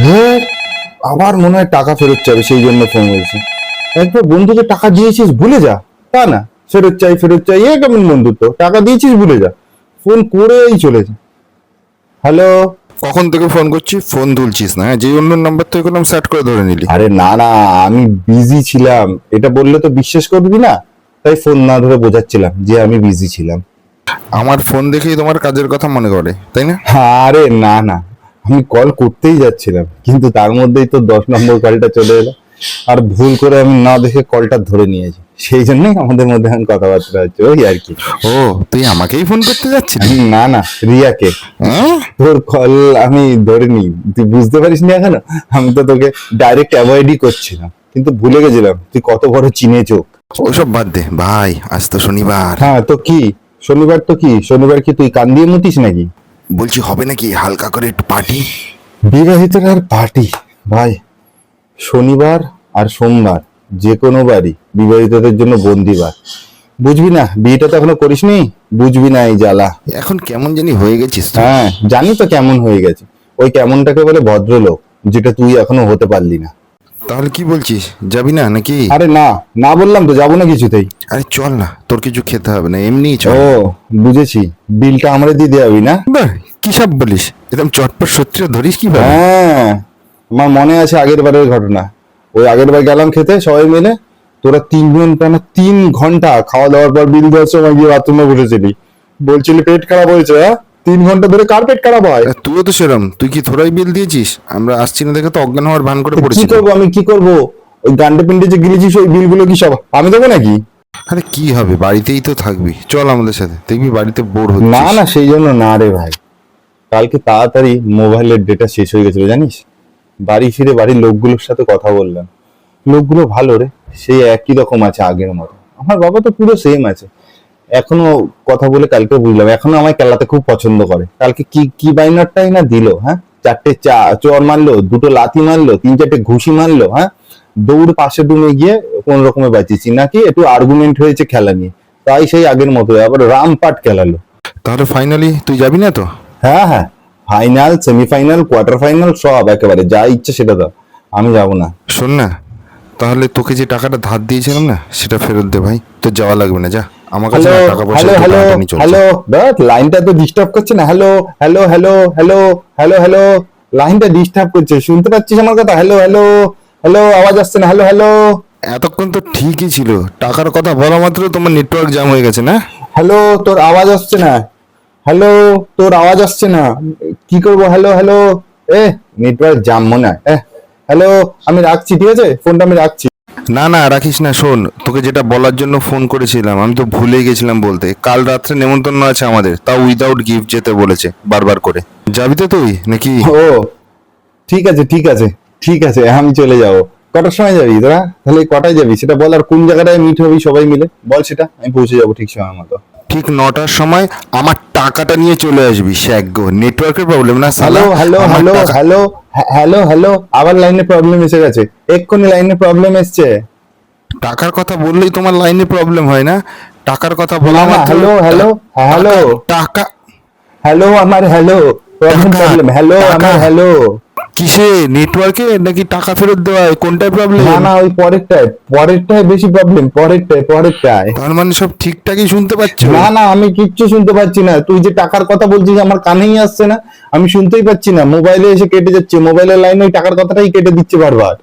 হ্যাঁ, আবার মনে হয় টাকা ফেরত চাবে, সেই জন্য ফোন করেছি। একবার বন্ধুকে টাকা দিয়েছিস ভুলে যা, তা না ফেরত চাই ফেরত চাই, এ কেমন বন্ধুত্ব? টাকা দিয়েছিস ভুলে যা, ফোন করেই চলেছে। হ্যালো। কখন থেকে ফোন করছি, ফোন তুলছিস না, যে অন্য নাম্বার থেকে করলাম সেট করে ধরে নিলি। আরে না না, আমি বিজি ছিলাম, এটা বললে তো বিশ্বাস করবি না, তাই ফোন না ধরে বোঝাচ্ছিলাম যে আমি বিজি ছিলাম। আমার ফোন দেখেই তোমার কাজের কথা মনে করে, তাই না? আরে না না, আমি কল করতেই যাচ্ছিলাম, কিন্তু তার মধ্যেই তো 10 নম্বর কলটা চলে এলো, আর ভুল করে আমি না দেখে কলটা ধরে নিয়েছি, সেই জন্যই আমাদের মধ্যে এখন কথাবার্তা হচ্ছে, ওই আর কি। ও, তুই আমাকেই ফোন করতে যাচ্ছিলি? না না, রিয়াকে। হ্যাঁ? তোর কল আমি ধরিনি, তুই বুঝতে পারিস নি এখনো। আমি তো তোকে ডাইরেক্ট অ্যাভয়েডই করছিলাম, কিন্তু ভুলে গেছিলাম তুই কত বড় চিনে চোখ। ওসব বাদ দে ভাই, আজ তো শনিবার। হ্যাঁ তো কি, শনিবার তো কি, শনিবার কি তুই কান দিয়ে মুতিস নাকি? বলছি হবে নাকি হালকা করে একটু পার্টি? বিবাহিতের আর পার্টি? ভাই, শনিবার আর সোমবার যে কোনো বারই বিবাহিতদের জন্য বন্দিবার। বুঝবি না, বিয়েটা তো এখনো করিসনি, বুঝবি না এই জ্বালা। এখন কেমন জানি হয়ে গেছিস তুই। হ্যাঁ জানি তো কেমন হয়ে গেছে, ওই কেমনটাকে বলে ভদ্রলোক, যেটা তুই এখনো হতে পারলি না। তাহলে কি বলছিস, যাবি না নাকি? আরে না না, বললাম তো যাবো না কিছুতেই। আরে চল না, তোর কিছু খেতে হবে না, এমনিই চল। ও বুঝেছি, বিলটা আমারে দিয়ে দেওয়াবি না? বাহ, কি সব বলিস, এরকম চটপট সত্যি ধরিস কি ভাবে? হ্যাঁ, আমার মনে আছে আগের বারের ঘটনা। ওই আগের বার গেলাম খেতে সবাই মিলে, তোরা 3 ঘন্টা না 3 ঘন্টা খাওয়া দাওয়ার পর বিল দেওয়ার সময় গিয়ে বাথরুমে বসেছিলি, বলছিলি পেট খারাপ হয়েছে। হ্যাঁ, 3 ঘন্টা ধরে কার পেট খারাপ হয়? তুইও তো সেরম, তুই কি থোড়াই বিল দিয়েছিস? আমরা আসছি না দেখে তো অজ্ঞান হওয়ার ভান করে তো কি পড়েছিল। করবো, আমি কি করবো? ওই গান্ডে পিন্ডে যে গিলেছিস, ওই বিলগুলো কি সব আমি দেবো নাকি? আরে কি হবে, বাড়িতেই তো থাকবি, চল আমাদের সাথে, দেখবি বাড়িতে বোর না হচ্ছিস। না, সেই জন্য না রে ভাই, কালকে তাড়াতাড়ি মোবাইলের ডেটা শেষ হয়ে গেছিল জানিস। বাড়ি ফিরে বাড়ির লোকগুলোর সাথে কথা বললাম, লোকগুলো ভালো রে, সেই একই রকম আছে আগের মতো। আমার বাবা তো পুরো সেম আছে এখনো। কথা বলে কালকে বুঝলাম এখনো আমায় কেলাতে খুব পছন্দ করে। কালকে কি কি বাইনারটাই না দিল, হ্যাঁ, 4টে চর মারলো, 2টো লাথি মারলো, 3-4টে ঘুষি মারলো, হ্যাঁ, দৌড় পাশে ডুমে গিয়ে কোন রকমে বাঁচিয়েছি, নাকি একটু আর্গুমেন্ট হয়েছে খেলা নিয়ে, তাই সেই আগের মতো আবার রামপাট খেলালো। তাহলে ফাইনালি তুই যাবি না তো? হ্যাঁ হ্যাঁ, ফাইনাল সেমিফাইনাল কোয়ার্টার ফাইনাল সব একেবারে যা ইচ্ছে সেটা দাও, আমি যাবো না। শোন না, তাহলে তোকে যে টাকাটা ধার দিয়েছিলাম না, সেটা ফেরত দে ভাই, তোর যাওয়া লাগবে না, যা। আমার কাছে হ্যালো না টাকা পয়সা, হ্যালো একটু হ্যালো টানাটানি চলছে। হ্যালো, দেখ লাইনটা তো ডিস্টার্ব করছে না। Hello hello hello hello hello hello, লাইনটা ডিস্টার্ব করছে, শুনতে পাচ্ছিস আমার কথা? হ্যালো হ্যালো হ্যালো, আওয়াজ আসছে না। হ্যালো হ্যালো এতক্ষণ তো ঠিকই ছিল, টাকার কথা বলা মাত্র তোমার নেটওয়ার্ক জ্যাম হয়ে গেছে না? হ্যালো, তোর আওয়াজ আসছে না। হ্যালো, তোর আওয়াজ আসছে না, কি করবো? হ্যালো হ্যালো, এ নেটওয়ার্ক জাম মনে হয়। হ্যালো, আমি রাখছি, ঠিক আছে, ফোনটা আমি রাখছি। না না রাখিস না, শোন, তোকে যেটা বলার জন্য ফোন করেছিলাম, আমি তো ভুলে গেছিলাম বলতে, কাল রাত্রে নেমন্তন্ন আছে আমাদের, তাও উইদাউট গিফট যেতে বলেছে বারবার করে। যাবি তো তুই নাকি? ও ঠিক আছে ঠিক আছে ঠিক আছে, আমি চলে যাবো। কটার সময় যাবি তোরা? তাহলে কটায় যাবি সেটা বল, আর কোন জায়গাটায় মিট হবি সবাই মিলে বল, সেটা আমি পৌঁছে যাবো ঠিক সময় মতো। ঠিক 9টার সময় আমার টাকাটা নিয়ে চলে আসবি, শ্যাগো, নেটওয়ার্কের প্রবলেম না হ্যালো সালা। হ্যালো আমার হ্যালো টাকা- হ্যালো হ্যালো হ্যালো, আবার লাইনে প্রবলেম এসে গেছে, এক্ষুনি লাইনে প্রবলেম এসছে। টাকার কথা বললেই তোমার লাইনে প্রবলেম হয় না? টাকার কথা না বলা না, মাত্র হ্যালো হ্যালো হ্যালো টাকা হ্যালো, আমার হ্যালো, প্রবলেম টাকা প্রবলেম, হ্যালো টাকা আমার হ্যালো। কিসে, নেটওয়ার্কে নাকি টাকা ফেরত দেওয়া, কোনটায় না প্রবলেম? না, ওই পরেরটায় বেশি প্রবলেম, পরেরটায়। তার মানে সব ঠিকঠাকই শুনতে পাচ্ছ? না না, আমি কিচ্ছু শুনতে পাচ্ছি না, তুই যে টাকার কথা বলছিস আমার কানেই আসছে না, আমি শুনতেই পাচ্ছি না, মোবাইলে এসে কেটে যাচ্ছে, মোবাইলের লাইন ওই টাকার কথাটাই কেটে দিচ্ছে বারবার।